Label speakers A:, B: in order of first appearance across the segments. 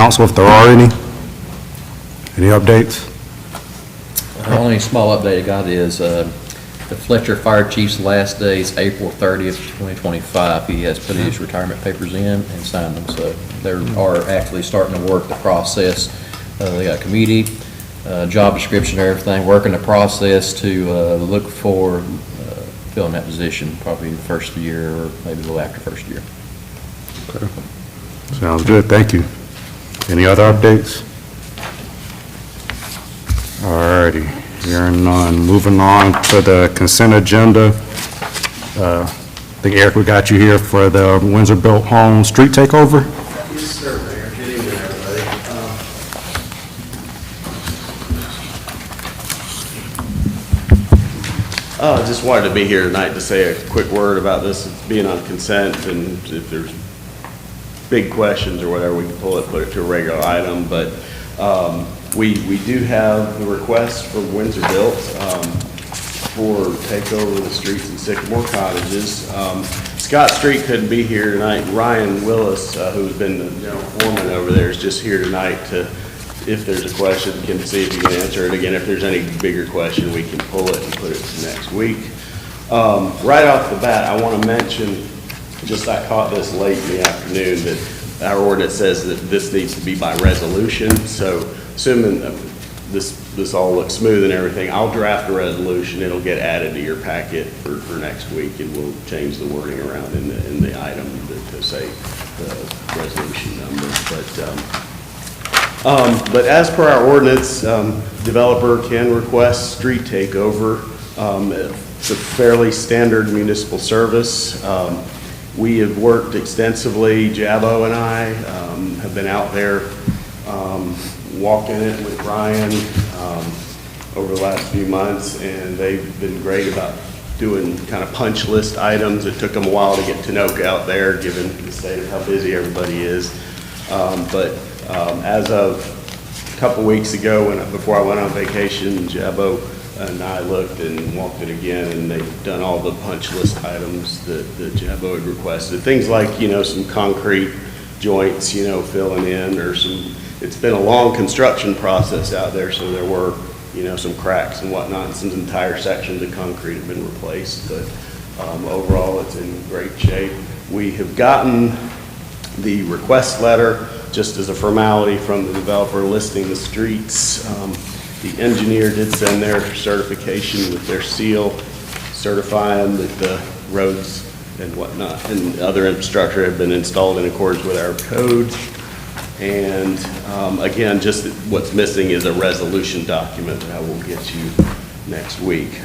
A: Council, if there are any updates?
B: The only small update I got is the Fletcher Fire Chief's last day is April 30th, 2025. He has put his retirement papers in and signed them, so they are actually starting to work the process. They got a committee, job description, everything, working the process to look for filling that position, probably the first year or maybe a little after first year.
A: Okay. Sounds good, thank you. Any other updates? All righty, hearing none. Moving on to the consent agenda. I think, Eric, we got you here for the Windsor-Built Home Street Takeover.
C: Yes, sir, Mayor. Good evening, everybody. I just wanted to be here tonight to say a quick word about this being on consent, and if there's big questions or whatever, we can pull it, put it to a regular item. But we do have the request from Windsor Built for takeover of the streets in Sycamore Cottages. Scott Street couldn't be here tonight. Ryan Willis, who's been the general foreman over there, is just here tonight to, if there's a question, can see if he can answer it. Again, if there's any bigger question, we can pull it and put it to next week. Right off the bat, I want to mention, just I caught this late in the afternoon, that our ordinance says that this needs to be by resolution. So assuming this all looks smooth and everything, I'll draft a resolution. It'll get added to your packet for next week, and we'll change the wording around in the item to say the resolution number. But as per our ordinance, developer can request street takeover. It's a fairly standard municipal service. We have worked extensively, Jabo and I have been out there walking it with Ryan over the last few months, and they've been great about doing kind of punch list items. It took them a while to get Tanoka out there, given the state of how busy everybody is. But as of a couple weeks ago, before I went on vacation, Jabo and I looked and walked it again, and they've done all the punch list items that Jabo had requested. Things like, some concrete joints, filling in, or it's been a long construction process out there, so there were, some cracks and whatnot, and some entire sections of concrete have been replaced, but overall it's in great shape. We have gotten the request letter just as a formality from the developer listing the streets. The engineer did send their certification with their seal, certifying that the roads and whatnot and other infrastructure have been installed in accordance with our codes. And again, just what's missing is a resolution document that I will get you next week.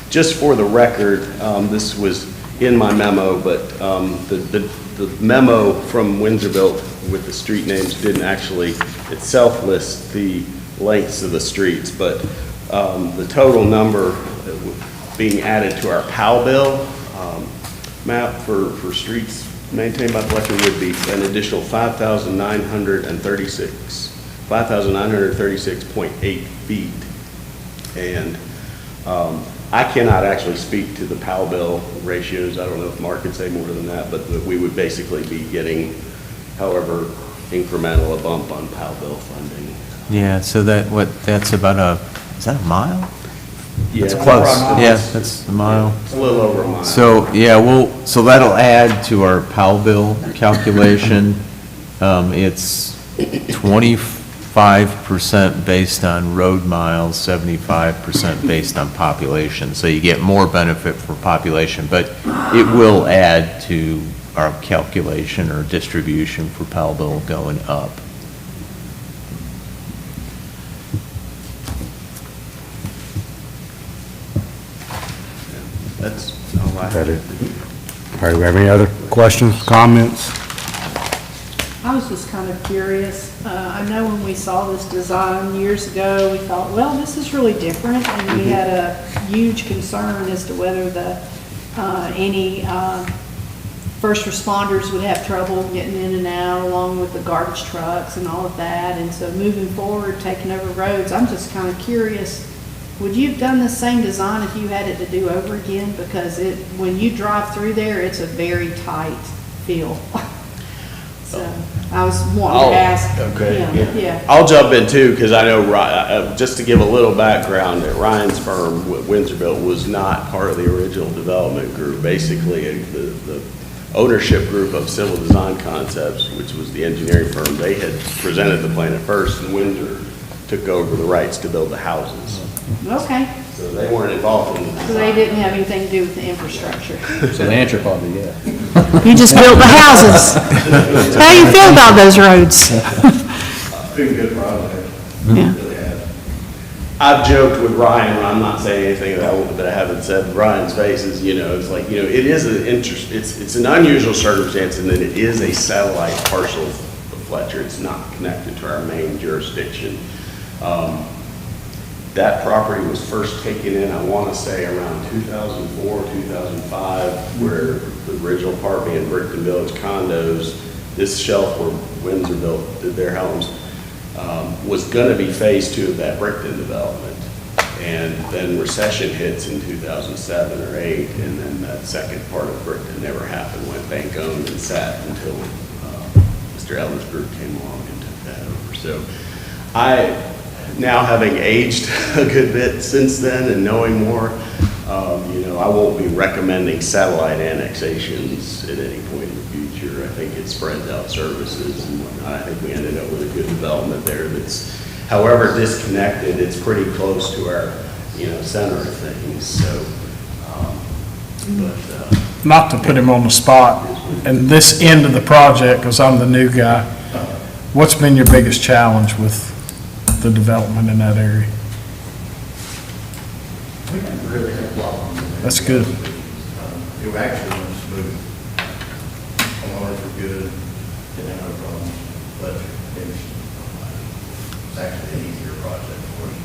C: Just for the record, this was in my memo, but the memo from Windsor Built with the street names didn't actually itself list the lengths of the streets, but the total number being added to our POW bill map for streets maintained by Fletcher would be an additional 5,936.8 feet. And I cannot actually speak to the POW bill ratios. I don't know if Mark could say more than that, but we would basically be getting, however incremental, a bump on POW bill funding.
D: Yeah, so that's about is that a mile?
C: Yeah,
D: That's close. Yeah, that's a mile.
C: It's a little over a mile.
D: So, so that'll add to our POW bill calculation. It's 25% based on road miles, 75% based on population. So you get more benefit for population, but it will add to our calculation or distribution for POW bill going up.
C: That's all I have.
A: All right, do we have any other questions, comments?
E: I was just kind of curious. I know when we saw this design years ago, we thought, well, this is really different, and we had a huge concern as to whether any first responders would have trouble getting in and out, along with the garbage trucks and all of that. And so moving forward, taking over roads, I'm just kind of curious, would you have done the same design if you had it to do over again? Because when you drive through there, it's a very tight feel. So I was wanting to ask him, yeah.
C: I'll jump in too, because I know, just to give a little background, that Ryan's firm, Windsorville, was not part of the original development group. Basically, the ownership group of Civil Design Concepts, which was the engineering firm, they had presented the plan at first, and Windsor took over the rights to build the houses.
E: Okay,
C: So they weren't involved in the
E: so
C: design.
E: they didn't have anything to do with the infrastructure.
B: So the answer probably, yeah.
F: You just built the houses. How do you feel about those roads?
C: Been a good project.
F: Yeah.
C: Really has. I've joked with Ryan, and I'm not saying anything that I haven't said. Ryan's face is, it's like, it is it's an unusual circumstance in that it is a satellite parcel of Fletcher. It's not connected to our main jurisdiction. That property was first taken in, I want to say, around 2004, 2005, where the original part being Brickton Village condos, this shelf where Windsor did their homes, was going to be phase 2 of that Brickton development. And then recession hits in 2007 or 8, and then that second part of Brickton never happened, went bank owned and sat until Mr. Ellis Group came along and took that over. So now having aged a good bit since then and knowing more, I won't be recommending satellite annexations at any point in the future. I think it spreads out services and whatnot. I think we ended up with a good development there that's, however disconnected, it's pretty close to our, center of things, so,
G: Not to put him on the spot, and this end of the project, because I'm the new guy, what's been your biggest challenge with the development in that area?
H: We didn't really have a problem.
G: That's good.
H: It actually went smooth. Homeowners were good, didn't have no problems, but it's actually an easier project for us.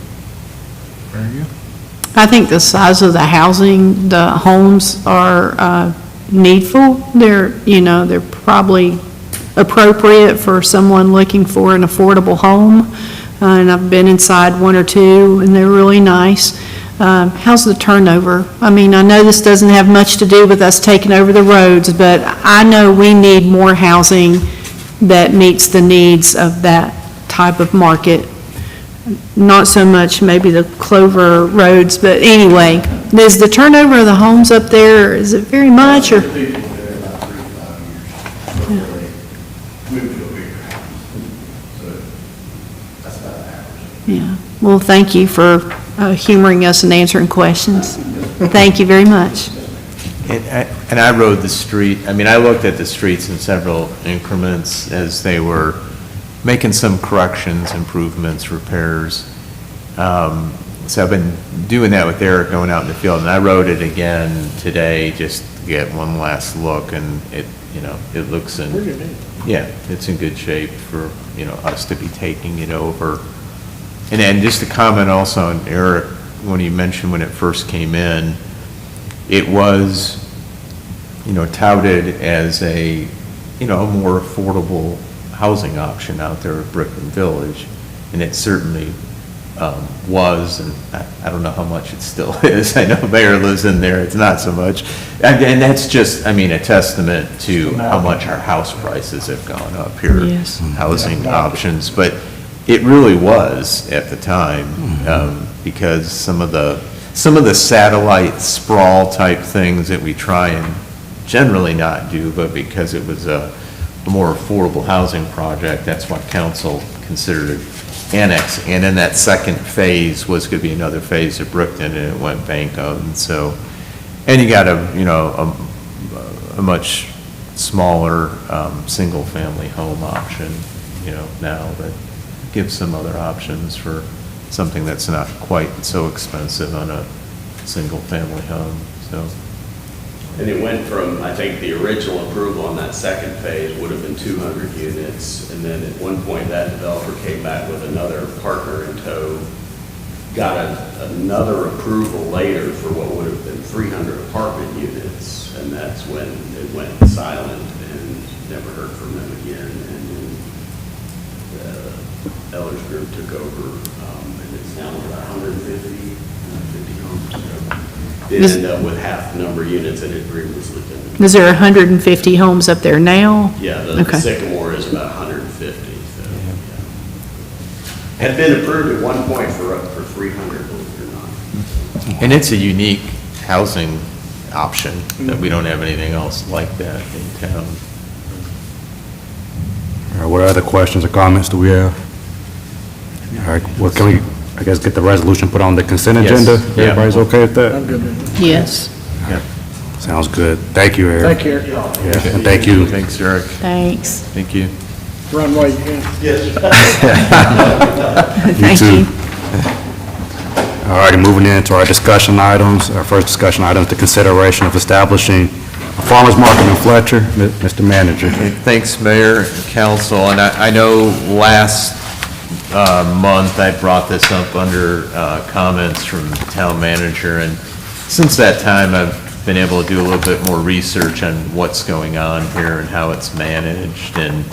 G: Very good.
F: I think the size of the housing, the homes are needful. They're probably appropriate for someone looking for an affordable home. And I've been inside one or two, and they're really nice. How's the turnover? I mean, I know this doesn't have much to do with us taking over the roads, but I know we need more housing that meets the needs of that type of market. Not so much maybe the Clover roads, but anyway, is the turnover of the homes up there, is it very much, or?
H: People there about 3 to 5 years before they moved to a bigger house. So that's about an average.
F: Yeah, well, thank you for humoring us and answering questions. Thank you very much.
D: And I rode the street, I looked at the streets in several increments as they were making some corrections, improvements, repairs. So I've been doing that with Eric going out in the field, and I rode it again today just to get one last look, and it looks yeah, it's in good shape for, us to be taking it over. And then just to comment also on Eric, when he mentioned when it first came in, it was, touted as a more affordable housing option out there at Brickton Village, and it certainly was, and I don't know how much it still is. I know Mayor lives in there, it's not so much. And that's just, a testament to how much our house prices have gone up here.
F: Yes.
D: Housing options, but it really was at the time, because some of the satellite sprawl type things that we try and generally not do, but because it was a more affordable housing project, that's why council considered it annex. And then that second phase was going to be another phase of Brookton, and it went bank owned. So, and you got a much smaller single family home option, now that gives some other options for something that's not quite so expensive on a single family home. So.
C: And it went from, I think the original approval on that second phase would have been 200 units, and then at one point that developer came back with another partner in tow, got another approval later for what would have been 300 apartment units, and that's when it went silent and never heard from them again. And then the Ellers Group took over, and it's now about 150 homes. So they ended up with half the number of units that had previously been.
F: Is there 150 homes up there now?
C: Yeah, the
F: Okay.
C: Sycamore is is about 150, so. yeah. Had been approved at one point for 300, believe it or not.
D: And it's a unique housing option, that we don't have anything else like that in town.
A: All right, what other questions or comments do we have? All right, well, can we, I guess, get the resolution put on the consent
D: Yes,
A: agenda?
D: yeah.
A: Everybody's okay with that?
G: I'm good with it.
F: Yes,
A: Sounds good. Thank you, Eric.
G: Thank you, Eric.
A: Yeah, and thank you.
D: Thanks, Eric.
F: thanks.
D: Thank you.
G: Run while you can.
F: Thank
A: too.
F: you.
A: All righty, moving into our discussion items. Our first discussion item is the consideration of establishing a farmer's market in Fletcher. Mr. Manager.
D: Okay, thanks, Mayor and Council, and I know last month I brought this up under comments from the town manager, and since that time I've been able to do a little bit more research on what's going on here and how it's managed, and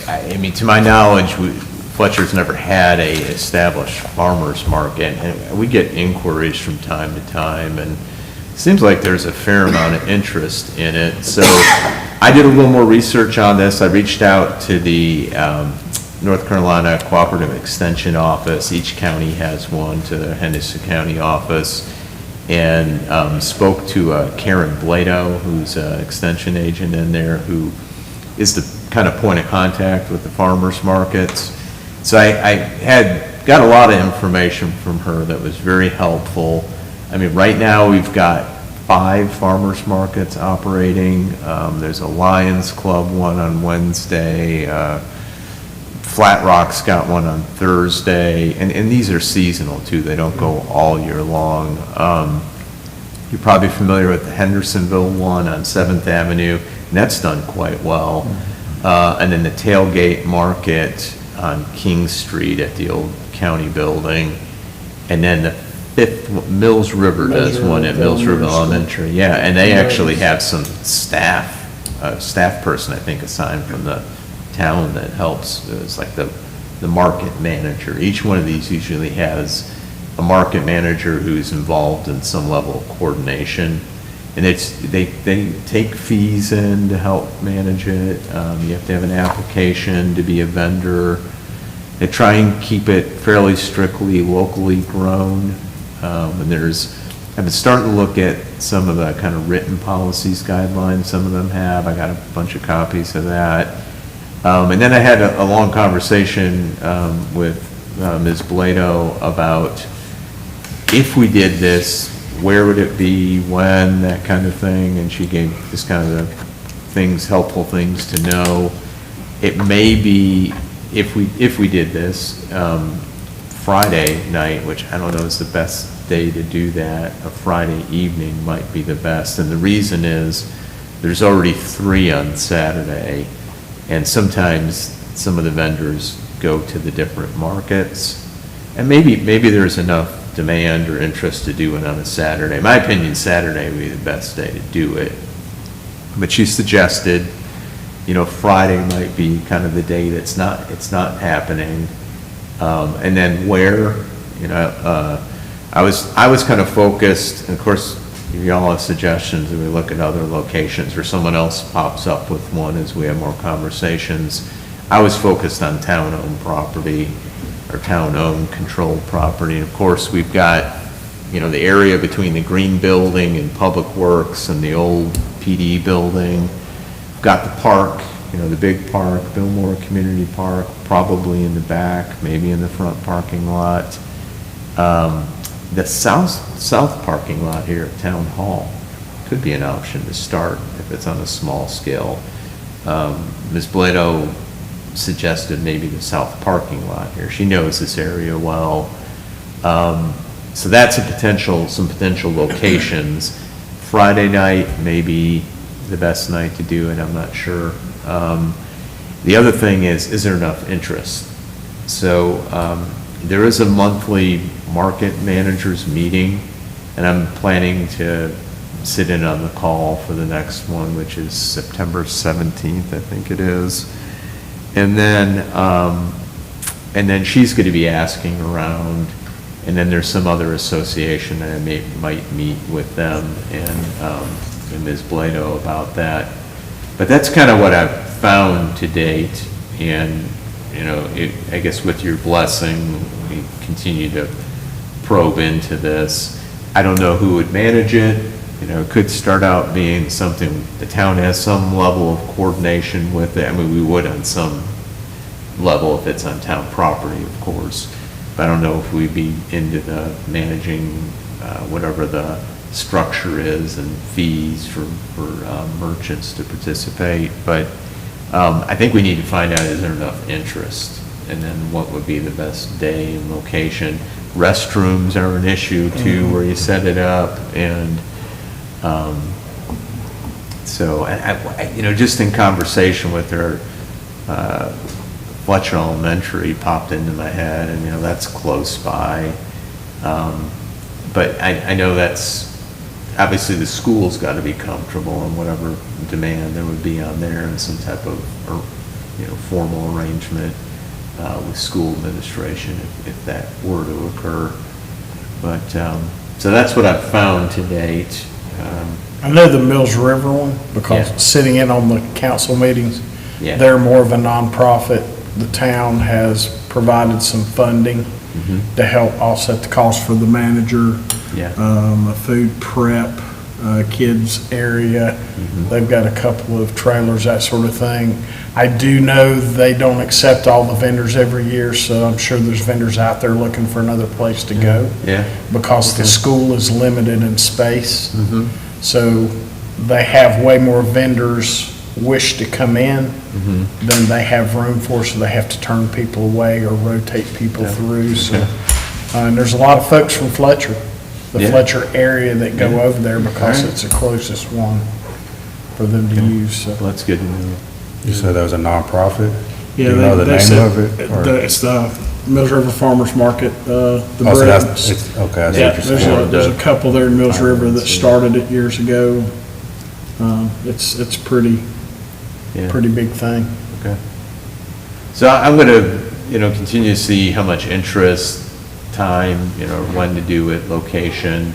D: I mean, to my knowledge, Fletcher's never had a established farmer's market, and we get inquiries from time to time, and it seems like there's a fair amount of interest in it. So I did a little more research on this. I reached out to the North Carolina Cooperative Extension Office. Each county has one, to the Henderson County office, and spoke to Karen Blado, who's an extension agent in there, who is the kind of point of contact with the farmers markets. So I got a lot of information from her that was very helpful. I mean, right now, we've got 5 farmers markets operating. There's a Lions Club one on Wednesday. Flat Rock's got one on Thursday. And these are seasonal, too. They don't go all year long. You're probably familiar with the Hendersonville one on 7th Avenue, and that's done quite well. And then the Tailgate Market on King Street at the old county building. And then the 5th, Mills River does one at Mills River Elementary. Yeah, and they actually have some staff person, I think, assigned from the town that helps. It's like the market manager. Each one of these usually has a market manager who's involved in some level of coordination. And they take fees in to help manage it. You have to have an application to be a vendor. They try and keep it fairly strictly locally grown. And I've been starting to look at some of the kind of written policies guidelines some of them have. I got a bunch of copies of that. And then I had a long conversation with Ms. Blado about if we did this, where would it be, when, that kind of thing, and she gave just kind of the things, helpful things to know. It may be, if we did this, Friday night, which I don't know is the best day to do that, a Friday evening might be the best, and the reason is, there's already 3 on Saturday, and sometimes some of the vendors go to the different markets, and maybe there's enough demand or interest to do it on a Saturday. In my opinion, Saturday would be the best day to do it. But she suggested, Friday might be kind of the day it's not happening. And then where, I was kind of focused, and of course, if y'all have suggestions, and we look at other locations, or someone else pops up with one as we have more conversations. I was focused on town-owned property, or town-owned controlled property. And of course, we've got, the area between the Green Building and Public Works and the old PD building. We've got the park, the big park, Billmore Community Park, probably in the back, maybe in the front parking lot. The south parking lot here at Town Hall could be an option to start if it's on a small scale. Ms. Blado suggested maybe the south parking lot here. She knows this area well. So that's some potential locations. Friday night may be the best night to do it, I'm not sure. The other thing is there enough interest? So there is a monthly market managers meeting, and I'm planning to sit in on the call for the next one, which is September 17th, I think it is. And then she's going to be asking around, and then there's some other association that I might meet with them and Ms. Blado about that. But that's kind of what I've found to date, and, you know, I guess with your blessing, we continue to probe into this. I don't know who would manage it. You know, it could start out being something, the town has some level of coordination with it. I mean, we would on some level if it's on town property, of course. But I don't know if we'd be into the managing whatever the structure is and fees for merchants to participate. But I think we need to find out, is there enough interest? And then what would be the best day and location? Restrooms are an issue too, where you set it up, and so, you know, just in conversation with her, Fletcher Elementary popped into my head, and, you know, that's close by. But I know that's, obviously the school's got to be comfortable in whatever demand there would be on there, and some type of, or, you know, formal arrangement with school administration if that were to occur. But, so that's what I've found to date.
G: I know the Mills River one, because
D: Yeah.
G: sitting in on the council meetings,
D: Yeah.
G: they're more of a nonprofit. The town has provided some funding to help offset the cost for the manager,
D: Yeah.
G: a food prep, kids area. They've got a couple of trailers, that sort of thing. I do know they don't accept all the vendors every year, so I'm sure there's vendors out there looking for another place to go.
D: Yeah.
G: Because the school is limited in space. So they have way more vendors wish to come in than they have room for, so they have to turn people away or rotate people through, so. And there's a lot of folks from Fletcher, the
D: Yeah.
G: Fletcher area that go
D: Yeah.
G: over there because
D: Alright.
G: it's the closest one for them to use, so.
D: Well, that's good to know.
A: You said that was a nonprofit? Do
G: Yeah,
A: you know the
G: they
A: name
G: said
A: of it? or-
G: It's the Mills River Farmers Market, the
A: Oh, so that's,
G: Britons.
A: it's, okay, I see
G: Yeah,
A: what you're
G: there's
A: saying.
G: there's a couple there in Mills River that started it years ago. It's pretty
D: Yeah.
G: big thing.
D: Okay. So I'm going to, you know, continue to see how much interest, time, you know, when to do it, location,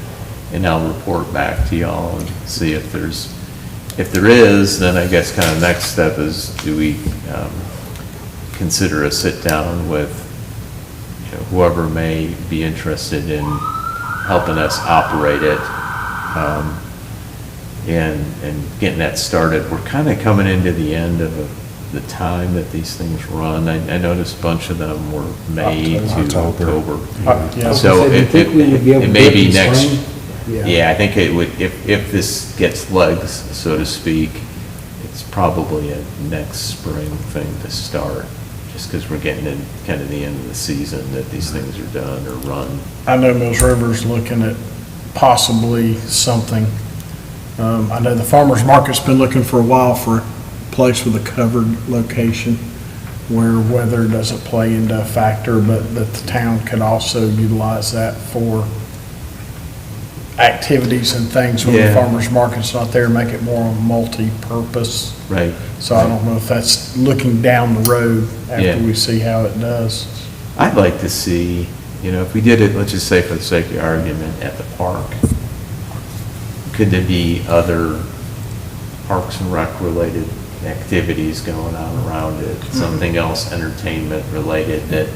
D: and I'll report back to y'all and see if there is, then I guess kind of next step is, do we consider a sit-down with, you know, whoever may be interested in helping us operate it, and getting that started. We're kind of coming into the end of the time that these things run. I noticed a bunch of them were May to
A: October.
D: October.
G: Yeah.
D: So
I: You think we would be able
D: it
I: to
D: may
I: get
D: be
I: this
D: next,
I: spring?
D: yeah, I think it would, if this gets legs, so to speak, it's probably a next spring thing to start, just because we're getting in kind of the end of the season that these things are done or run.
G: I know Mills River's looking at possibly something. I know the farmer's market's been looking for a while for a place with a covered location where weather doesn't play into a factor, but that the town could also utilize that for activities and things when the
D: Yeah.
G: farmer's market's not there, make it more multi-purpose.
D: Right.
G: So I don't know if that's looking down the road
D: Yeah.
G: after we see how it does.
D: I'd like to see, you know, if we did it, let's just say for the sake of argument, at the park, could there be other Parks and Rec related activities going on around it? Something else entertainment related that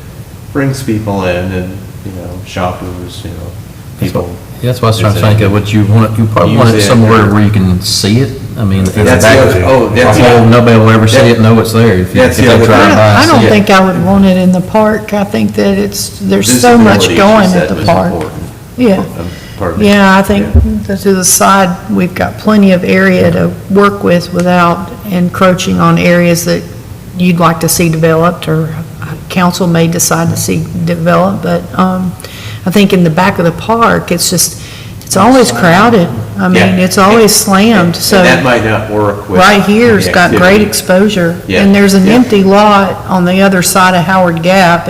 D: brings people in and, you know, shoppers, you know, people.
B: Yeah, that's what I was trying to think of, what you want, you probably want it
D: Use it.
B: somewhere where you can see it. I mean, if it's
D: That's
B: back,
D: the other- oh, that's the
B: oh,
D: other-
B: nobody will ever see it, know it's there. If you-
D: That's
B: if
D: the
B: they
D: other
B: drive
D: thing.
B: by,
F: I
B: see
F: don't
B: it.
F: think I would want it in the park. I think that there's so much
D: Visibility, she
F: going
D: said,
F: at the
D: was
F: park.
D: important.
F: Yeah.
D: Pardon me.
F: Yeah, I think to the side, we've got plenty of area to work with without encroaching on areas that you'd like to see developed, or council may decide to see developed, but I think in the back of the park, it's always crowded. I mean,
D: Yeah.
F: it's always slammed, so.
D: And that might not work with.
F: Right here's
D: the
F: got great
D: activity.
F: exposure.
D: Yeah,
F: And there's an
D: yeah.
F: empty lot on the other side of Howard Gap,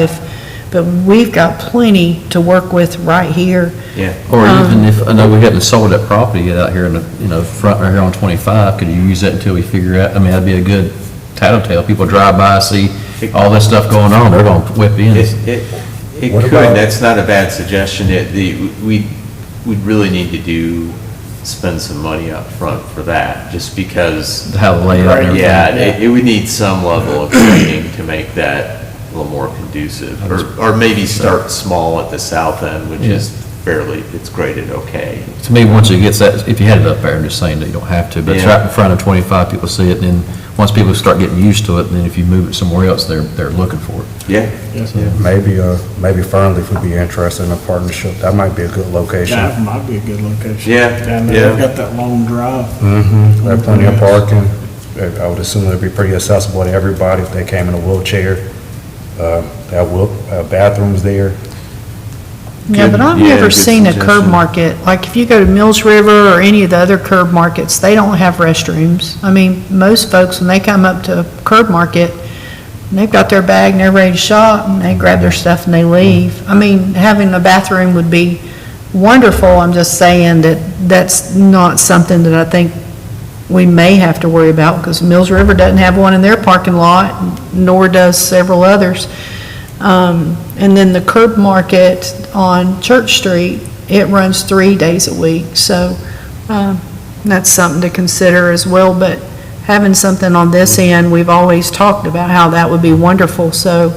F: but we've got plenty to work with right here.
D: Yeah.
B: Or even if, I know we hadn't sold that property yet out here in the, you know, front right here on 25, could you use that until we figure out, I mean, that'd be a good tattletale. People drive by, see all this stuff going on, they're gonna whip in.
D: It
A: What
D: could,
A: about-
D: that's not a bad suggestion. We'd really need to do spend some money up front for that, just because,
B: How the layout and everything.
D: yeah, it would need some level of training to make that a little more conducive. Or maybe start small at the south end, which is fairly, it's graded okay.
B: To me, once it gets that, if you had it up there, I'm just saying that you don't have to, but it's
D: Yeah.
B: right in front of 25, people see it, and then once people start getting used to it, then if you move it somewhere else, they're looking for it.
D: Yeah.
A: Maybe Fernley would be interested in a partnership. That might be a good location.
G: That might be a good location.
D: Yeah,
G: Down there,
D: yeah.
G: they've got that long drive.
A: Mm-hmm, they have plenty of parking. I would assume it'd be pretty accessible to everybody if they came in a wheelchair. They have bathrooms there.
F: Yeah, but I've
D: Yeah,
F: never
D: good
F: seen a curb
D: suggestion.
F: market, like if you go to Mills River or any of the other curb markets, they don't have restrooms. I mean, most folks, when they come up to a curb market, they've got their bag and they're ready to shop, and they grab their stuff and they leave. I mean, having a bathroom would be wonderful. I'm just saying that that's not something that I think we may have to worry about, because Mills River doesn't have one in their parking lot, nor does several others. And then the curb market on Church Street, it runs 3 days a week, so that's something to consider as well. But having something on this end, we've always talked about how that would be wonderful, so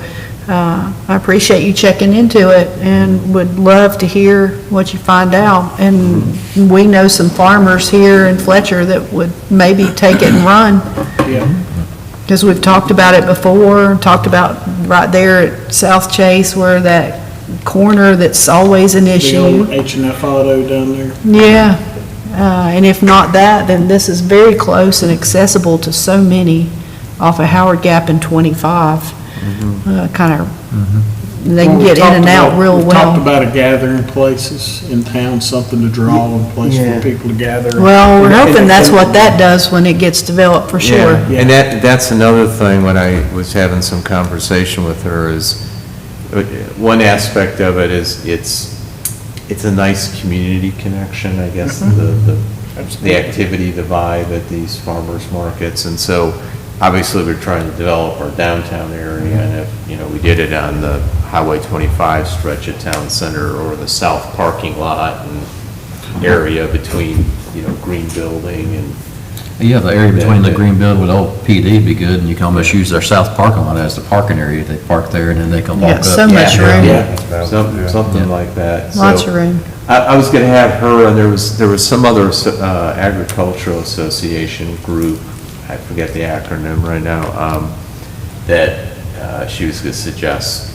F: I appreciate you checking into it and would love to hear what you find out. And we know some farmers here in Fletcher that would maybe take it and run.
G: Yeah.
F: Because we've talked about it before, talked about right there at South Chase where that corner that's always an
G: The old
F: issue.
G: H&F Auto down there.
F: Yeah, and if not that, then this is very close and accessible to so many off of Howard Gap and 25. Kind of, they can
G: Well, we
F: get in
G: talked
F: and out
G: about-
F: real
G: we talked
F: well.
G: about a gathering places in town, something to draw, a place
D: Yeah.
G: for people to gather.
F: Well, we're hoping that's what that does when it gets developed, for sure.
D: Yeah, and that's another thing, when I was having some conversation with her, is, one aspect of it is, it's a nice community connection, I guess, the activity, the vibe at these farmers markets, and so, obviously, we're trying to develop our downtown area, and if, we did it on the Highway 25 stretch of Town Center, or the south parking lot and area between, Green Building and,
B: Yeah, the area between the green building with old PD would be good, and you can almost use their south parking lot as the parking area. They park there, and then they can walk
F: Yeah,
B: up.
F: so much room,
D: yeah, something like that.
F: lots
D: So,
F: of room.
D: I was gonna have her, and there was some other agricultural association group, I forget the acronym right now, that she was gonna suggest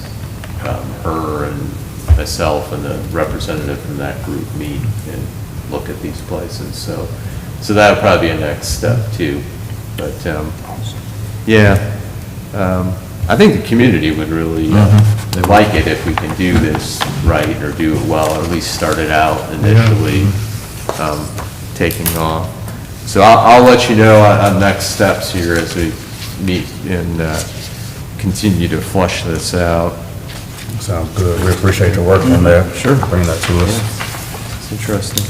D: her and myself and the representative from that group meet and look at these places, so that'll probably be a next step too. But, yeah, I think the community would really like it if we can do this right, or do it well, or at least start it out initially, taking off. So I'll let you know on next steps here as we meet and continue to flush this out.
A: Sounds good. We appreciate your work on that. Sure. Bring that to us.
D: It's interesting.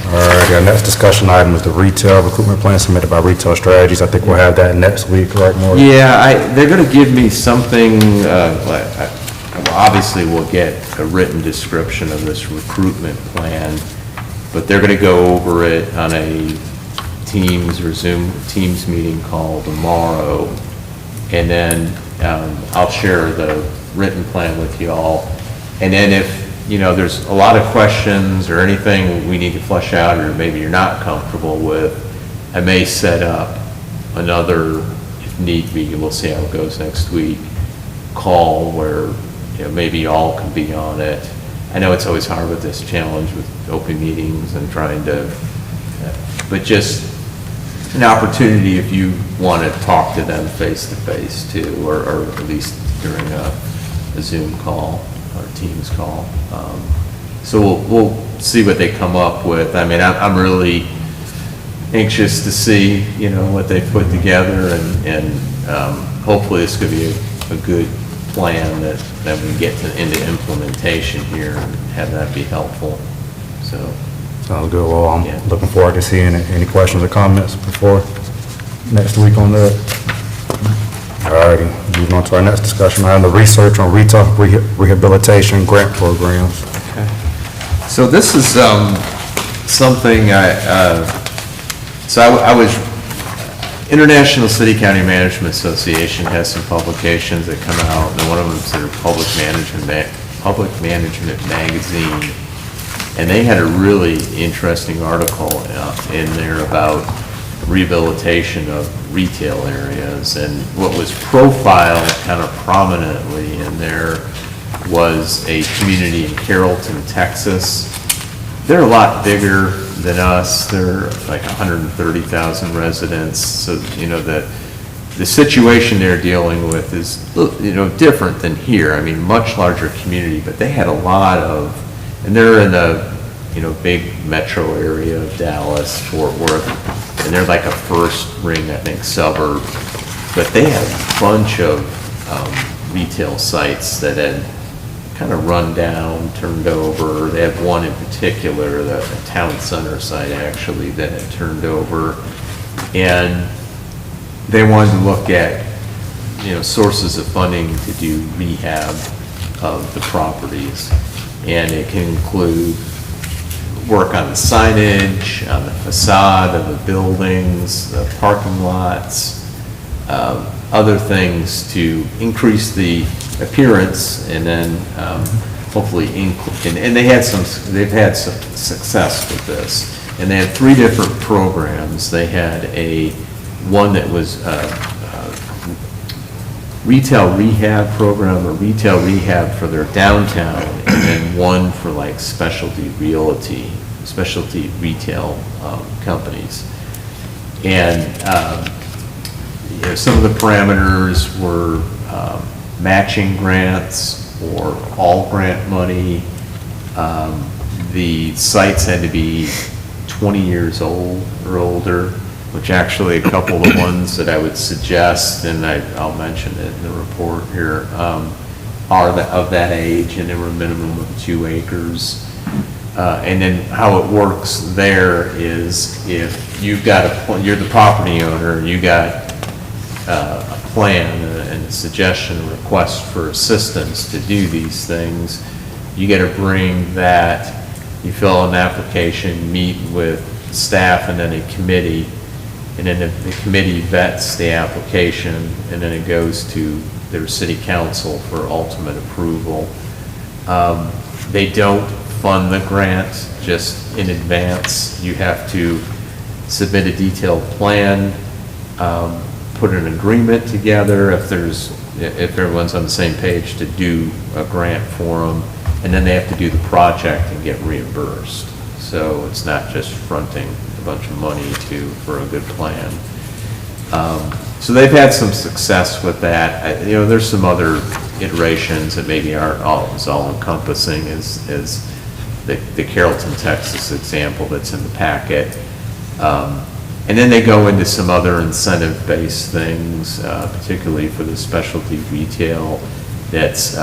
A: All right, our next discussion item is the retail recruitment plan submitted by Retail Strategies. I think we'll have that next week, right, Morgan?
D: Yeah, they're gonna give me something, obviously we'll get a written description of this recruitment plan, but they're gonna go over it on a Teams or Zoom Teams meeting call tomorrow. And then, I'll share the written plan with you all. And then if, there's a lot of questions or anything we need to flesh out, or maybe you're not comfortable with, I may set up another, if need be, we'll see how it goes next week, call where, maybe all can be on it. I know it's always hard with this challenge with open meetings and trying to, but just an opportunity if you want to talk to them face to face too, or at least during a Zoom call or Teams call. So we'll see what they come up with. I mean, I'm really anxious to see, what they put together, and hopefully this could be a good plan that we can get into implementation here and have that be helpful, so.
A: Sounds good. Well, I'm
D: Yeah.
A: looking forward to seeing it. Any questions or comments before next week on that? All righty, moving on to our next discussion item, the research on retail rehabilitation grant programs.
D: So this is something I was, International City County Management Association has some publications that come out, and one of them is their Public Management Magazine. And they had a really interesting article in there about rehabilitation of retail areas. And what was profiled kind of prominently in there was a community in Carrollton, Texas. They're a lot bigger than us. They're like 130,000 residents. So, the situation they're dealing with is, different than here. I mean, much larger community, but they had a lot of, and they're in a, big metro area of Dallas, Fort Worth, and they're like a first ring, I think, suburb. But they had a bunch of retail sites that had kind of run down, turned over. They have one in particular, the town center site actually, that had turned over. And they wanted to look at, sources of funding to do rehab of the properties. And it can include work on the signage, on the facade of the buildings, the parking lots, other things to increase the appearance, and then hopefully, and they've had some success with this. And they had 3 different programs. They had one that was retail rehab program, or retail rehab for their downtown, and then one for like specialty retail companies. And some of the parameters were matching grants or all grant money. The sites had to be 20 years old or older, which actually a couple of the ones that I would suggest, and I'll mention it in the report here, are of that age, and they were a minimum of 2 acres. And then how it works there is if you've got you're the property owner, and you got a plan and a suggestion, a request for assistance to do these things, you got to bring that, you fill out an application, meet with staff and then a committee, and then the committee vets the application, and then it goes to their city council for ultimate approval. They don't fund the grant just in advance. You have to submit a detailed plan, put an agreement together if everyone's on the same page to do a grant for them, and then they have to do the project and get reimbursed. So it's not just fronting a bunch of money for a good plan. So they've had some success with that. There's some other iterations that maybe aren't as all-encompassing as the Carrollton, Texas example that's in the packet. And then they go into some other incentive-based things, particularly for the specialty retail, that's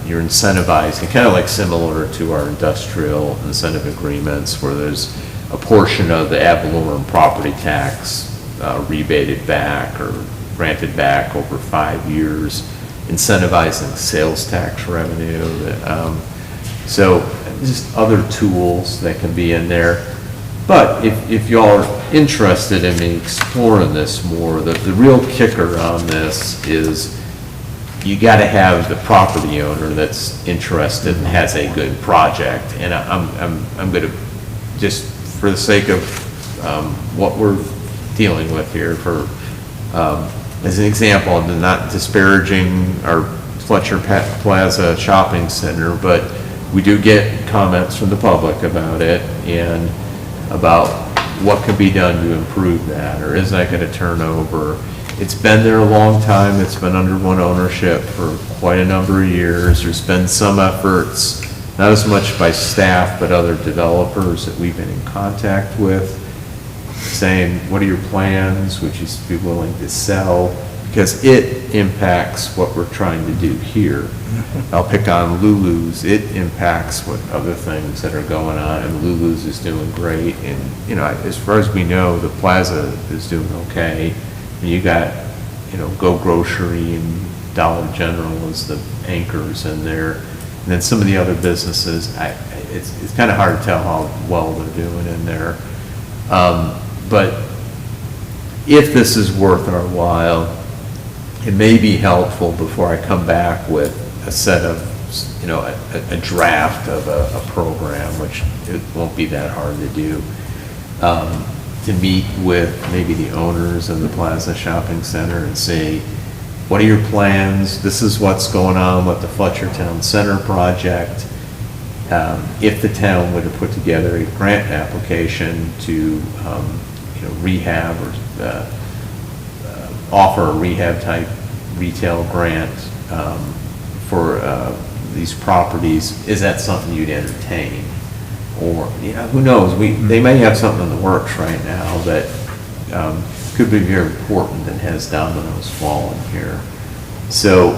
D: you're incentivizing, kind of like similar to our industrial incentive agreements, where there's a portion of the ad valorem property tax rebated back or granted back over 5 years, incentivizing sales tax revenue. So just other tools that can be in there. But if y'all are interested in me exploring this more, the real kicker on this is you got to have the property owner that's interested and has a good project. And I'm going to, just for the sake of what we're dealing with here, for as an example, I'm not disparaging our Fletcher Plaza Shopping Center, but we do get comments from the public about it and about what could be done to improve that, or is that going to turn over? It's been there a long time. It's been under one ownership for quite a number of years. There's been some efforts, not as much by staff, but other developers that we've been in contact with, saying, what are your plans? Would you be willing to sell? Because it impacts what we're trying to do here. I'll pick on Lulu's. It impacts what other things that are going on, and Lulu's is doing great. And, as far as we know, the plaza is doing okay. And you got, Go Grocery and Dollar General as the anchors in there. And then some of the other businesses, it's kind of hard to tell how well they're doing in there. But if this is worth our while, it may be helpful before I come back with a set of, you know, a draft of a program, which it won't be that hard to do, to meet with maybe the owners of the Plaza Shopping Center and say, what are your plans? This is what's going on with the Fletcher Town Center project. If the town were to put together a grant application to, you know, rehab or offer a rehab-type retail grant for these properties, is that something you'd entertain? Or, you know, who knows? They may have something in the works right now that could be very important and has dominoes falling here. So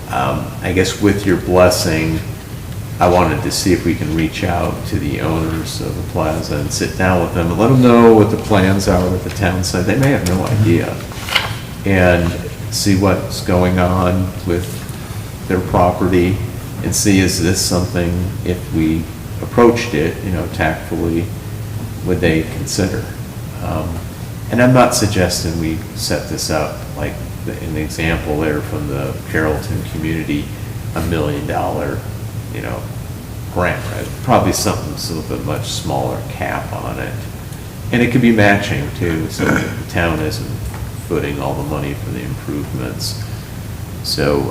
D: I guess with your blessing, I wanted to see if we can reach out to the owners of the plaza and sit down with them and let them know what the plans are with the town side. They may have no idea. And see what's going on with their property and see, is this something, if we approached it, you know, tactfully, would they consider? And I'm not suggesting we set this up like in the example there from the Carrollton community, $1 million, you know, grant, right? Probably something with a much smaller cap on it. And it could be matching too, so the town isn't footing all the money for the improvements. So,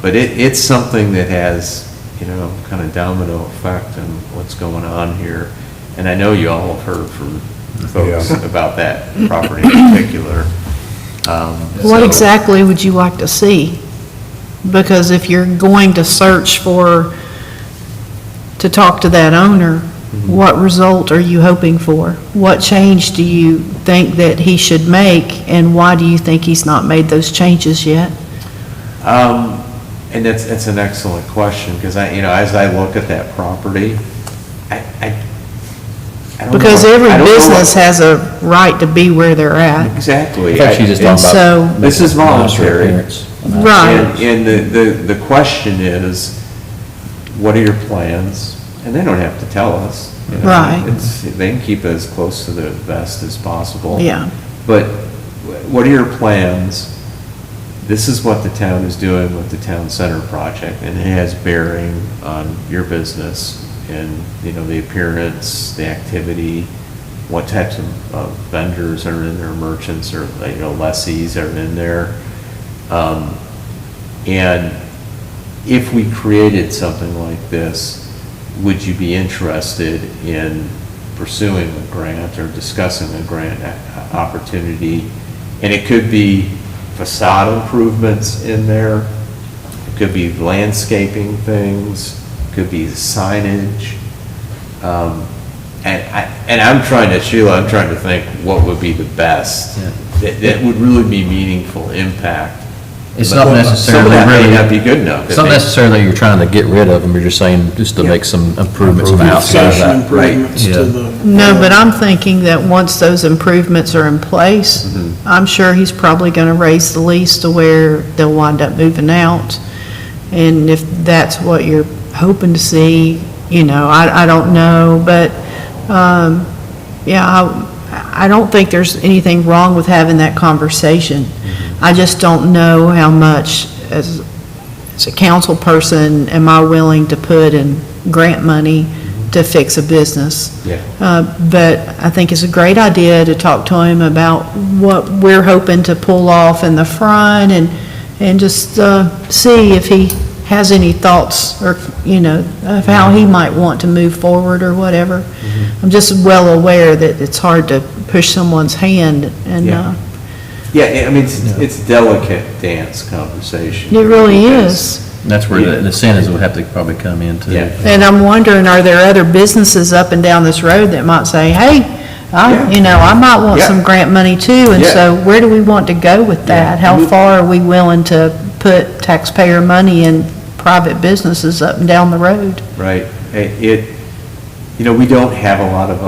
D: but it's something that has, you know, kind of domino effect on what's going on here. And I know you all have heard from folks about that property in particular.
F: What
D: So-
F: exactly would you like to see? Because if you're going to search to talk to that owner, what result are you hoping for? What change do you think that he should make, and why do you think he's not made those changes yet?
D: And that's an excellent question, because you know, as I look at that property, I don't know.
F: Because every
D: I don't know
F: business
D: what-
F: has a right to be where they're at.
D: Exactly.
B: I thought she just
F: And
B: talking
F: so-
B: about.
D: This is voluntary.
B: Appearance.
F: Right.
D: And the question is, what are your plans? And they don't have to tell us. you know.
F: Right.
D: They can keep it as close to the vest as possible.
F: Yeah.
D: But what are your plans? This is what the town is doing with the town center project, and it has bearing on your business and, you know, the appearance, the activity, what types of vendors are in there, merchants or, you know, lessees are in there. And if we created something like this, would you be interested in pursuing a grant or discussing a grant opportunity? And it could be facade improvements in there, it could be landscaping things, it could be signage. And I'm trying to, Sheila, I'm trying to think what would be the best, that would really be meaningful impact.
B: It's not
D: Some
B: necessarily
D: of that may
B: really.
D: not be good enough.
B: It's not necessarily you're trying to get rid of them, you're just saying just to make some improvements on the outside of
G: Beautification
B: that.
G: improvements to
B: Yeah.
G: the.
F: No, but I'm thinking that once those improvements are in place, I'm sure he's probably going to raise the lease to where they'll wind up moving out. And if that's what you're hoping to see, you know, I don't know, but, yeah, I don't think there's anything wrong with having that conversation. I just don't know how much, as a council person, am I willing to put in grant money to fix a business.
D: Yeah.
F: But I think it's a great idea to talk to him about what we're hoping to pull off in the front and just see if he has any thoughts or, you know, of how he might want to move forward or whatever. I'm just well aware that it's hard to push someone's hand and,
D: Yeah. Yeah, I mean, it's delicate dance conversation.
F: it really
D: Because-
F: is.
B: And that's where the incentives would have to probably come in too.
D: Yeah.
F: And I'm wondering, are there other businesses up and down this road that might say, hey,
D: Yeah.
F: you know, I might want
D: Yeah.
F: some grant money too, and
D: Yeah.
F: so where do we want to go with that?
D: Yeah.
F: How far are we willing to put taxpayer money in private businesses up and down the road?
D: Right. You know, we don't have a lot of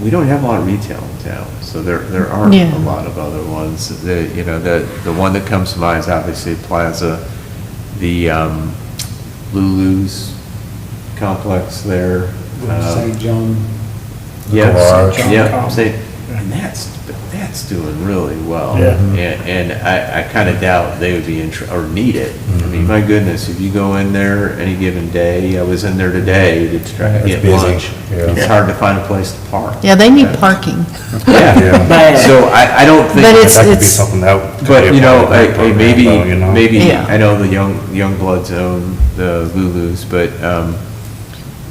D: we don't have a lot of retail in town, so there aren't
F: Yeah.
D: a lot of other ones. You know, the one that comes to mind is obviously Plaza, the Lulu's complex there,
G: St. John.
D: Yeah,
A: Garage.
D: yeah,
G: Common.
D: and that's doing really well.
G: Yeah.
D: And I kind of doubt they would be or need it. I mean, my goodness, if you go in there any given day, I was in there today to try to
A: It's
D: get
A: busy,
D: lunch.
A: yeah.
D: It's hard to find a place to park.
F: Yeah, they need parking.
D: Yeah, so I don't think.
F: But it's-
A: That could be something that. could be
D: But,
A: a
D: you know,
A: part of that program,
D: maybe,
A: though, you know?
F: Yeah.
D: I know the young bloods own the Lulus, but,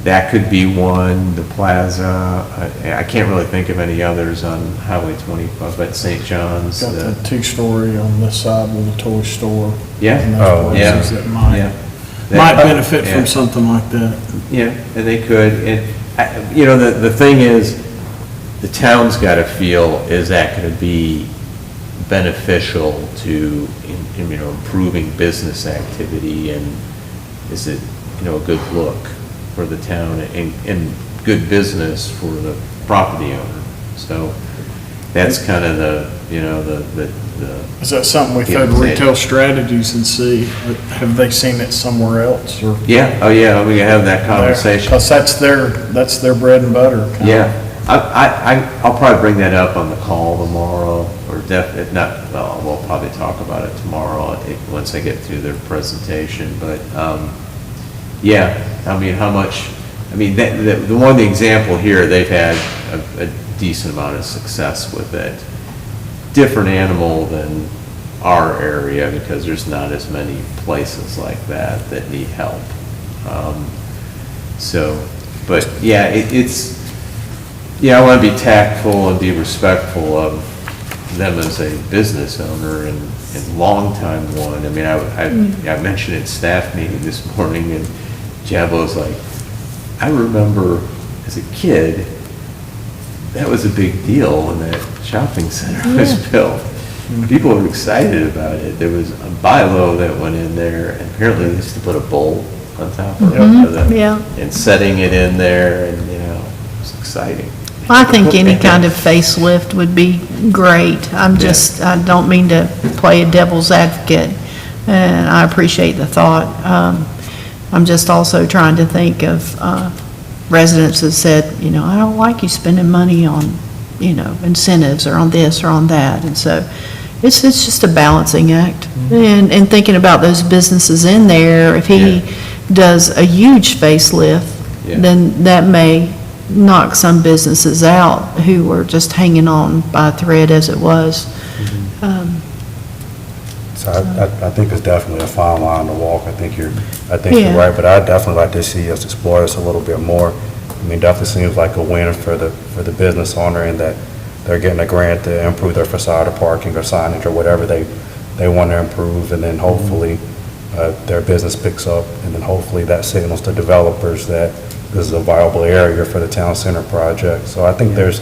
D: that could be one, the Plaza. I can't really think of any others on Highway 25, but St. John's.
G: Got the two-story on this side with a toy store.
D: Yeah.
G: And
A: Oh,
G: those
D: yeah.
G: places that might
D: Yeah.
G: benefit
D: Yeah.
G: from something like that.
D: Yeah, and they could, and, you know, the thing is, the town's got to feel, is that going to be beneficial to, you know, improving business activity, and is it, you know, a good look for the town, and good business for the property owner? So, that's kind of the, you know, the
G: Is that something we
D: Yeah,
G: throw to
D: say it.
G: retail strategies and see, have they seen it somewhere else or?
D: yeah, oh yeah, we can have that conversation.
G: Because that's their bread and butter. kinda.
D: Yeah, I'll probably bring that up on the call tomorrow, or if not, well, we'll probably talk about it tomorrow, once I get through their presentation, but, yeah, I mean, how much, I mean, the example here, they've had a decent amount of success with it. Different animal than our area, because there's not as many places like that need help. So, but, yeah, I want to be tactful and be respectful of them as a business owner and longtime one. I mean, I mentioned at staff meeting this morning, and Javo's like, I remember as a kid, that was a big deal when that shopping center was built. People were excited about it. There was a BI-LO that went in there, and apparently they used to put a bowl on top of it.
F: yeah.
D: And setting it in there, and, you know, it was exciting.
F: I think any kind of facelift would be great. I don't mean to play a devil's advocate, and I appreciate the thought. I'm just also trying to think of residents that said, you know, I don't like you spending money on, you know, incentives or on this or on that. And so it's just a balancing act. And thinking about those businesses in there, if he does a huge facelift,
D: Yeah.
F: then that may knock some businesses out who were just hanging on by a thread as it was.
A: So I think it's definitely a fine line to walk. I think you're
F: Yeah.
A: right, but I'd definitely like to see us explore this a little bit more. I mean, definitely seems like a win for the business owner, in that they're getting a grant to improve their facade or parking or signage or whatever they want to improve, and then hopefully their business picks up, and then hopefully that signals to developers that this is a viable area for the town center project. So I think there's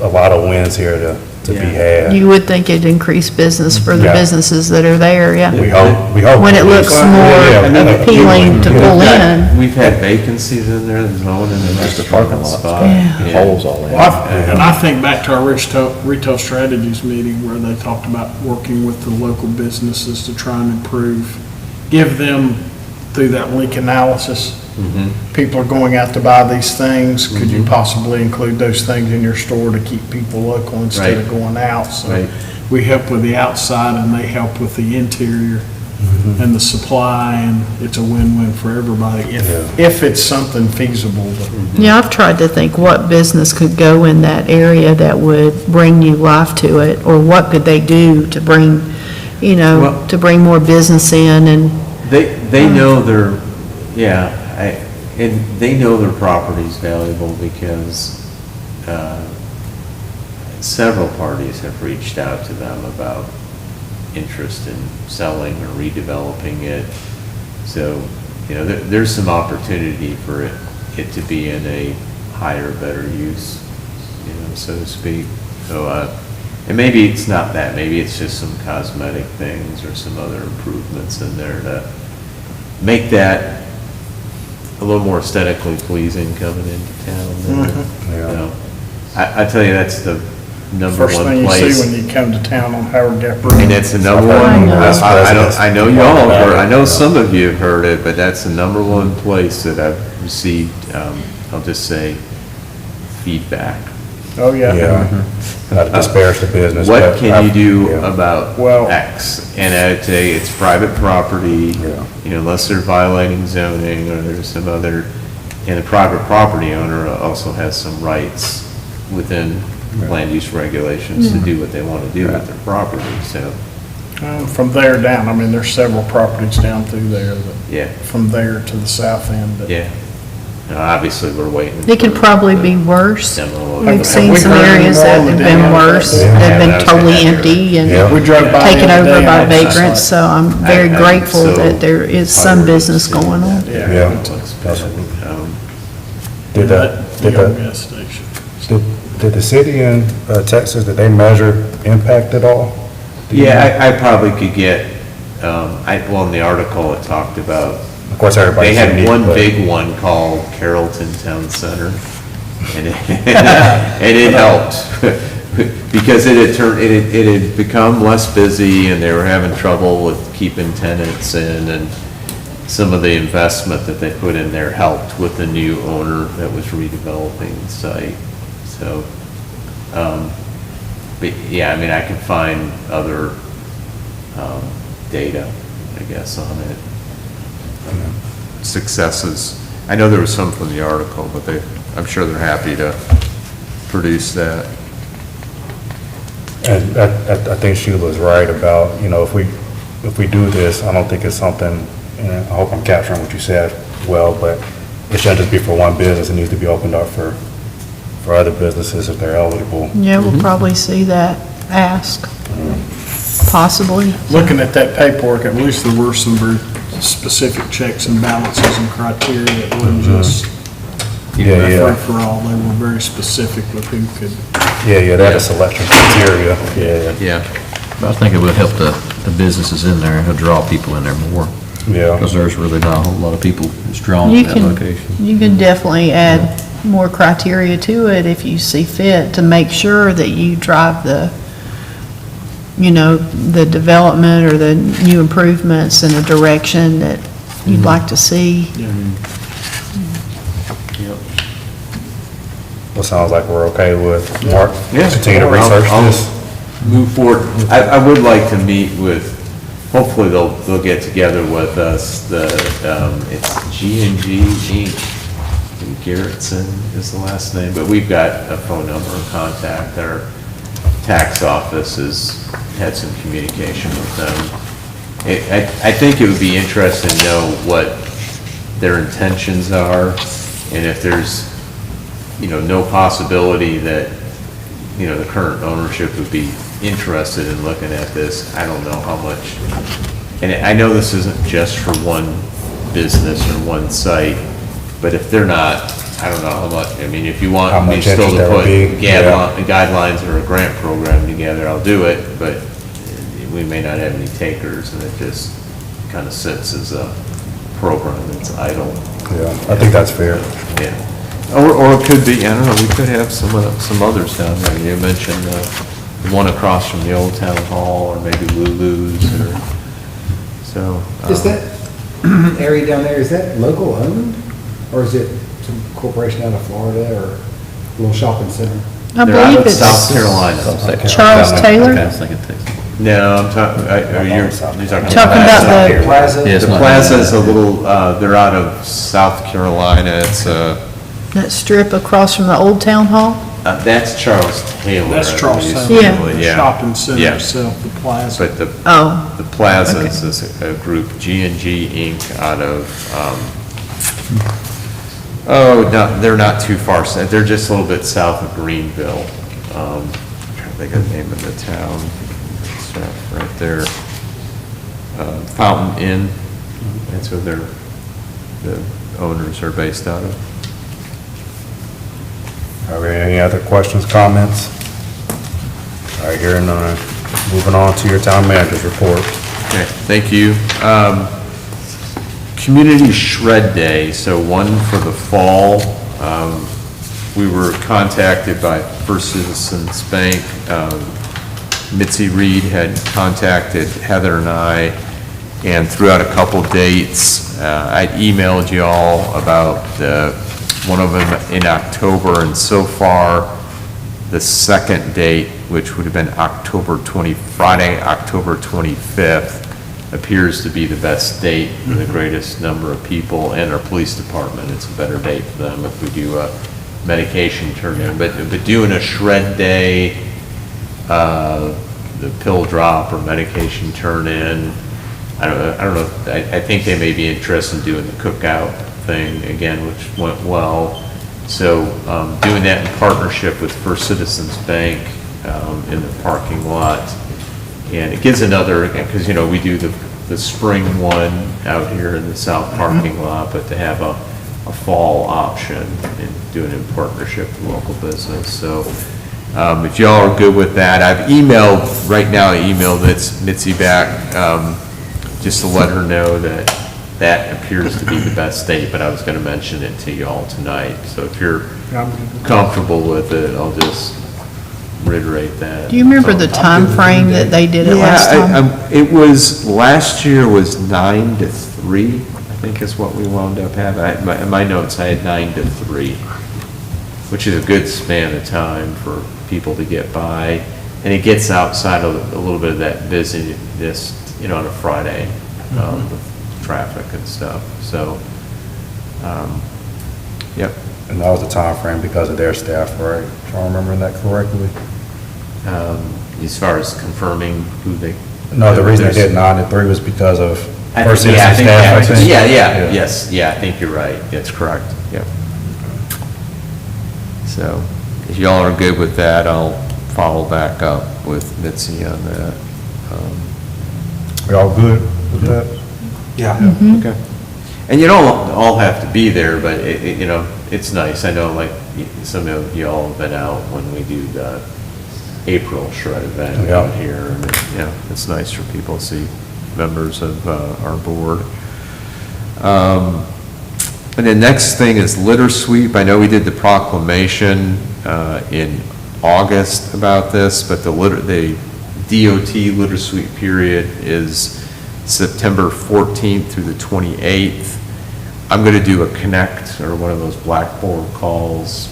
A: a lot of wins here to be had.
F: You would think it'd increase business for the
A: Yeah.
F: businesses that are there, yeah.
A: We hope.
F: When it looks
A: Yeah,
F: more appealing to pull in.
D: We've had vacancies in there, there's no one in the rest of the parking spot.
F: Yeah.
A: Holes all in.
G: And I think back to our retail strategies meeting where they talked about working with the local businesses to try and improve, give them, through that leak analysis, people are going out to buy these things, could you possibly include those things in your store to keep people local instead of going out? So
D: Right.
G: we help with the outside and they help with the interior and the supply, and it's a win-win for everybody if it's something feasible.
F: Yeah, I've tried to think what business could go in that area that would bring new life to it, or what could they do to bring, you know,
D: Well-
F: to bring more business in, and,
D: They know their, and they know their property's valuable, because several parties have reached out to them about interest in selling or redeveloping it. So, you know, there's some opportunity for it to be in a higher, better use, you know, so to speak. So, and maybe it's not that, maybe it's just some cosmetic things or some other improvements in there to make that a little more aesthetically pleasing coming into town. You know, I tell you, that's the number
G: First
D: one
G: thing you
D: place.
G: see when you come to town on Howard Gap Road.
D: And that's the number one, I know y'all have heard, I know some of you have heard it, but that's the number one place that I've received I'll just say, feedback.
G: Oh, yeah.
A: Yeah, not to disparage the business.
D: What
A: but
D: can you
A: I-
D: do
A: yeah.
D: about
G: Well-
D: X? And I'd say it's private property,
A: Yeah.
D: you know, unless they're violating zoning or there's some other, and the private property owner also has some rights within land use regulations to do what they want to do with their property, so,
G: From there down, I mean, there's several properties down through there, that
D: yeah,
G: from there to the south end. that-
D: yeah. Now, obviously, we're waiting.
F: It could
D: for
F: probably
D: the
F: be worse.
D: demo of
F: We've
D: the-
F: seen
G: we
F: some
G: heard
F: areas
G: all
F: that
G: the
F: have been
G: damn-
F: worse,
G: Yeah.
F: that have
D: Yeah,
F: been
D: that's
F: totally
D: accurate.
F: empty and
A: Yeah.
G: We drove by
F: taken
G: the other
F: over
G: day
F: by
G: and it's just
F: vagrants, so I'm very
D: I-
F: grateful
D: so
F: that there is
D: I
F: some
D: would
F: business
D: assume
F: going on.
D: that
G: Yeah.
D: looks bad.
A: Did
G: The old gas station.
A: did the city in Texas, did they measure impact at all? Do you know?
D: Yeah, I probably could get, well, in the article, it talked about,
A: Of course, everybody's
D: they had
A: unique,
D: one
A: but-
D: big one called Carrollton Town Center, and it, and it helped, because it had become less busy, and they were having trouble with keeping tenants in, and some of the investment that they put in there helped with the new owner that was redeveloping the site, so, but, yeah, I mean, I can find other, data, I guess, on it. Successes. I know there was some from the article, but I'm sure they're happy to produce that.
A: And I think Sheila's right about, you know, if we do this, I don't think it's something, and I hope I'm capturing what you said well, but it shouldn't just be for one business, it needs to be opened up for other businesses if they're eligible.
F: Yeah, we'll probably see that ask, possibly.
G: Looking at that paperwork, at least there were some very specific checks and balances and criteria. It wasn't just
A: Yeah,
G: free-for-all. They were very specific with who could.
A: yeah, they had a selection criteria, yeah,
D: Yeah.
B: But I think it would help the businesses in there, it'll draw people in there more,
A: yeah.
B: because there's really not a whole lot of people that's drawn
F: You
B: to that
F: can,
B: location.
F: you can definitely add more criteria to it if you see fit to make sure that you drive the, you know, the development or the new improvements in a direction that you'd like to see.
A: Well, sounds like we're okay with Mark.
D: Yeah.
A: Continue to research this.
D: Move forward. I would like to meet with, hopefully they'll get together with us, it's G&G Inc. And Garrettson is the last name, but we've got a phone number and contact. Our tax office has had some communication with them. I think it would be interesting to know what their intentions are, and if there's, you know, no possibility that, you know, the current ownership would be interested in looking at this. I don't know how much, and I know this isn't just for one business or one site, but if they're not, I don't know how much, I mean, if you
A: How
D: want me
A: much
D: still
A: interest
D: to
A: there would
D: put
A: be, yeah.
D: guidelines or a grant program together, I'll do it, but we may not have any takers, and it just kind of sits as a program that's idle.
A: Yeah, I think that's fair.
D: Yeah. Or it could be, I don't know, we could have some others down there. You mentioned the one across from the old town hall, or maybe Lulu's, or, so.
I: Is that area down there, is that local owned? Or is it some corporation out of Florida or a little shopping center?
F: I
D: They're out
F: believe
D: of
F: it's
D: South Carolina.
F: Charles Taylor.
B: Okay, I was thinking Texas.
D: No, I'm talking, you're talking about.
F: Talking about the-
I: Plaza?
B: Yeah, it's
D: The
B: not-
D: plaza's a little, they're out of South Carolina. It's,
F: That strip across from the old town hall?
D: that's Charles Taylor.
G: That's
D: I
G: Charles
D: believe,
G: Taylor.
F: Yeah.
D: Yeah.
G: Shopping center
D: Yeah.
G: itself, the plaza.
D: But the
F: Oh,
D: The Plaza is a group, G&G Inc., out of, no, they're not too far, they're just a little bit south of Greenville. I'm trying to think of the name of the town. It's right there. Fountain Inn, that's where the owners are based out of.
A: Are there any other questions, comments? All right, hearing none. Moving on to your town manager's report.
D: Okay, thank you. Community Shred Day, so one for the fall. We were contacted by First Citizens Bank. Mitzi Reed had contacted Heather and I and threw out a couple dates. I emailed you all about one of them in October, and so far, the second date, which would have been Friday, October 25th, appears to be the best date for the greatest number of people, and our police department, it's a better date for them if we do a medication turn-in. But doing a shred day, the pill drop or medication turn-in, I don't know, I think they may be interested in doing the cookout thing again, which went well. So, doing that in partnership with First Citizens Bank, in the parking lot. And it gives another, because, you know, we do the spring one out here in the south parking lot, but to have a fall option and do it in partnership with local business. So, if y'all are good with that, I emailed Mitzi back, just to let her know that appears to be the best date, but I was gonna mention it to y'all tonight. So if you're comfortable with it, I'll just reiterate that.
F: Do you remember the time frame that they did it last time?
D: It was, last year was 9 to 3, I think is what we wound up having. In my notes, I had 9 to 3, which is a good span of time for people to get by. And it gets outside of a little bit of that busyness, you know, on a Friday, with traffic and stuff. So, yep.
A: And that was the time frame because of their staff, right? If I'm remembering that correctly?
D: As far as confirming who they.
A: No, the reason they did 9 to 3 was because of First
D: Yeah,
A: Citizens staff, I think.
D: I think you're right. That's correct. Yep. So, if y'all are good with that, I'll follow back up with Mitzi on that.
A: We all good with that?
H: Yeah.
D: Okay. And you don't all have to be there, but you know, it's nice. I know like some of y'all have been out when we do the April shred event
A: Yeah.
D: out here. And it's nice for people to see members of our board. And the next thing is litter sweep. I know we did the proclamation in August about this, but the DOT litter sweep period is September 14th through the 28th. I'm going to do a connect or one of those blackboard calls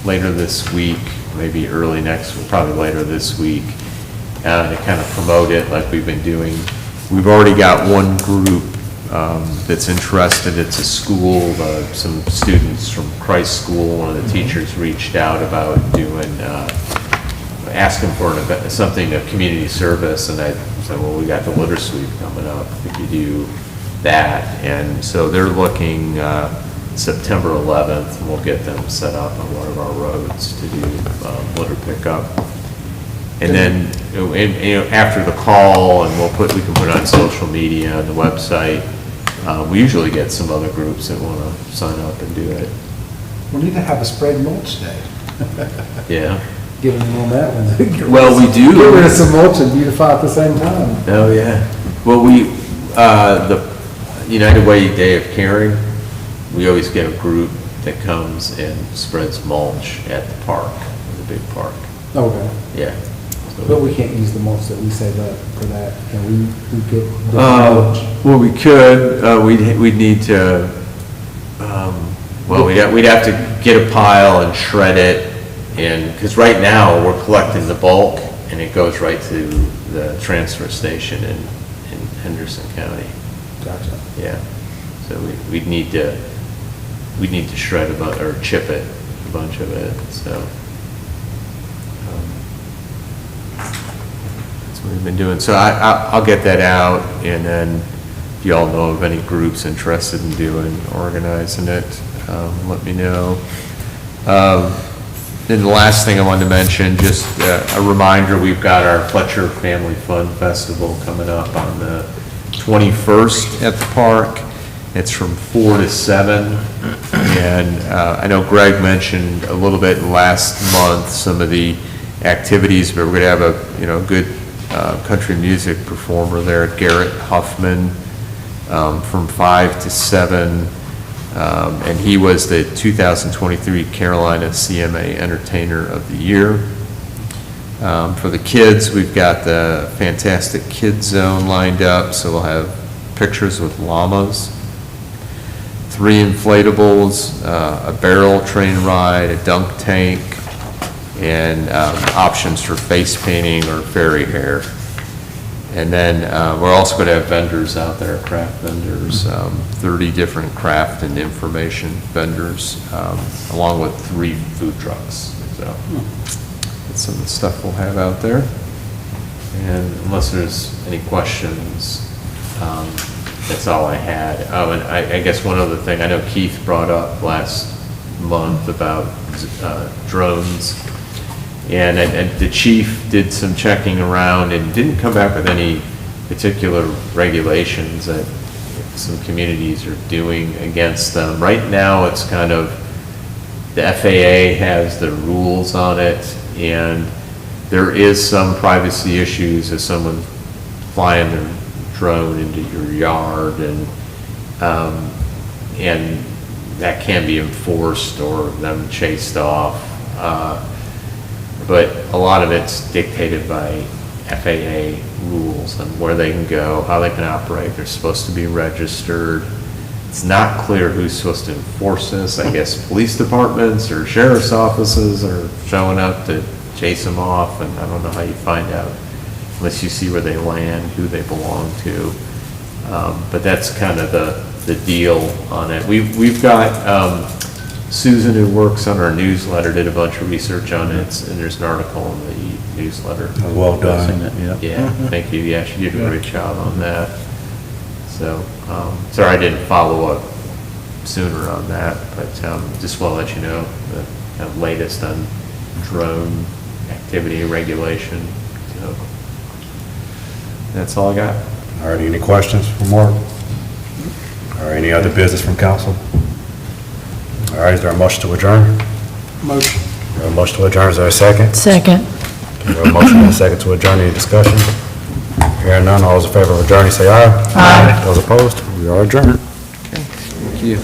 D: later this week, maybe early next, probably later this week, to kind of promote it like we've been doing. We've already got one group that's interested. It's a school, some students from Christ School. One of the teachers reached out about doing, asking for something, a community service, and I said, well, we got the litter sweep coming up, if you do that. And so they're looking September 11th, and we'll get them set up on one of our roads to do litter pickup. And then, after the call, and we can put it on social media, on the website, we usually get some other groups that want to sign up and do it.
I: We need to have a spread mulch day.
D: Yeah.
I: Get them on that one.
D: Well, we do.
I: Get rid of some mulch and beautify at the same time.
D: Oh, yeah. Well, the United Way Day of Caring, we always get a group that comes and spreads mulch at the park, the big park.
I: Okay.
D: Yeah.
I: But we can't use the mulch that we save up for that. Can we get different mulch?
D: Well, we could, we'd need to, we'd have to get a pile and shred it. And, because right now, we're collecting the bulk, and it goes right to the transfer station in Henderson County.
I: Gotcha.
D: Yeah. So we'd need to shred or chip it, a bunch of it, so. That's what we've been doing. So I'll get that out, and then if y'all know of any groups interested in organizing it, let me know. Then the last thing I wanted to mention, just a reminder, we've got our Fletcher Family Fun Festival coming up on the 21st at the park. It's from 4 to 7. And I know Greg mentioned a little bit last month some of the activities, but we're going to have a good country music performer there, Garrett Huffman, from 5 to 7. And he was the 2023 Carolina CMA Entertainer of the Year. For the kids, we've got the Fantastic Kids Zone lined up, so we'll have pictures with llamas. 3 inflatables, a barrel train ride, a dunk tank, and options for face painting or fairy hair. And then we're also going to have vendors out there, craft vendors, 30 different craft and information vendors, along with 3 food trucks. So that's some of the stuff we'll have out there. And unless there's any questions, that's all I had. Oh, and I guess one other thing, I know Keith brought up last month about drones. And the chief did some checking around and didn't come back with any particular regulations that some communities are doing against them. Right now, it's kind of, the FAA has the rules on it, and there is some privacy issues if someone's flying their drone into your yard, and that can be enforced or them chased off. But a lot of it's dictated by FAA rules and where they can go, how they can operate. They're supposed to be registered. It's not clear who's supposed to enforce this. I guess police departments or sheriff's offices are showing up to chase them off, and I don't know how you find out unless you see where they land, who they belong to. But that's kind of the deal on it. We've got Susan, who works on our newsletter, did a bunch of research on it, and there's an article in the newsletter.
A: Well
B: I've
A: done.
B: seen that, yeah.
D: Yeah, thank you. Yeah, she did a great job on that. So, sorry I didn't follow up sooner on that, but just want to let you know the kind of latest on drone activity regulation. So, that's all I got.
A: All right, any questions for Mark? Or any other business from council? All right, is there a motion to adjourn?
G: Motion.
A: There a motion to adjourn, is there a second?
F: Second.
A: There a motion and a second to adjourn, any discussion? Hearing none, all those in favor of adjourning, say aye.
F: Aye.
A: Those opposed, we are adjourned.
B: Thank you.